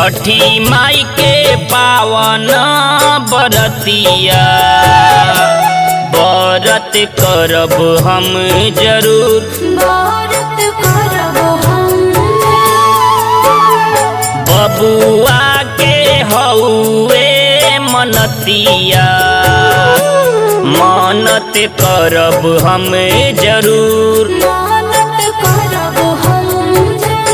छठी माई के पावन बरतिया व्रत करब हम जरूर। व्रत करब हम बबुआ के हउए मनतिया मानत करब हम जरूर। मानत करब हम जरूर।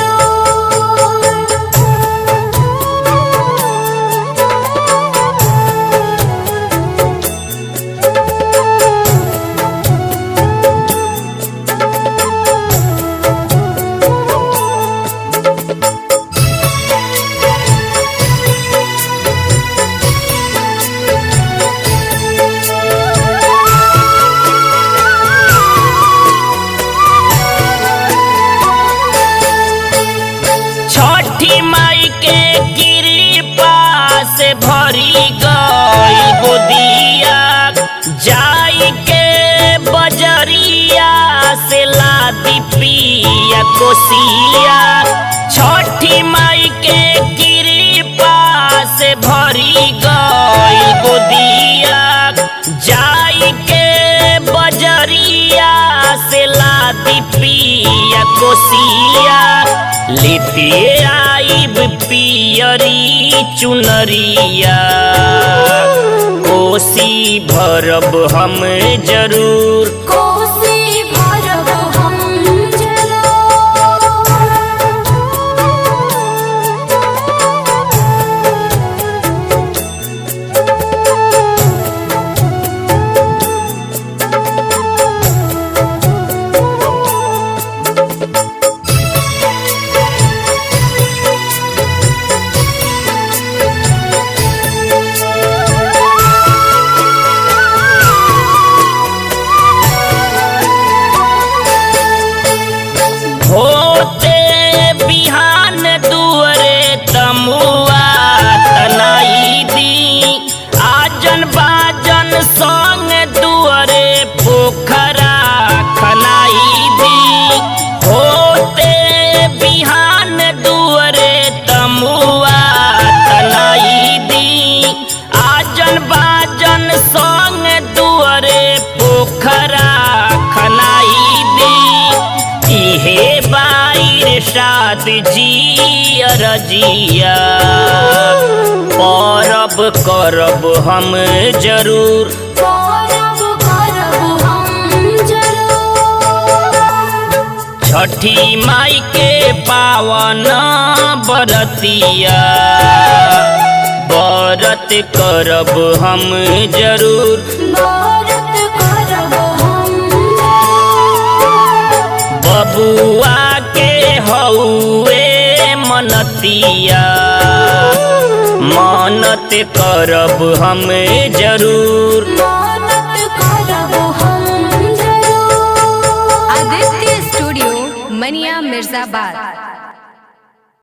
छठी माई के कृपा से भरी गई गोदिया जाई के बजरिया से लादी पिया कोसिया। छठी माई के कृपा से भरी गई गोदिया जाई के बजरिया से लादी पिया कोसिया। लेतिए आइब पियरी चुनरिया कोसी भरब हम जरूर। कोसी भरब हम जरूर। होते बिहान दुअरे तमुआ तनाई दी आजन बाजन संग दुअरे पोखरा खनाई दी। होते बिहान दुअरे तमुआ तनाई दी आजन बाजन संग दुअरे पोखरा खनाई दी। इहे बाईर साथ जी अरजिया परब करब हम जरूर। परब करब हम जरूर। छठी माई के पावन बरतिया व्रत करब हम जरूर। व्रत करब हम बबुआ के हउए मनतिया मानत करब हम जरूर। मानत करब हम जरूर। आदित्य स्टूडियो मनिया मिर्जाबाद।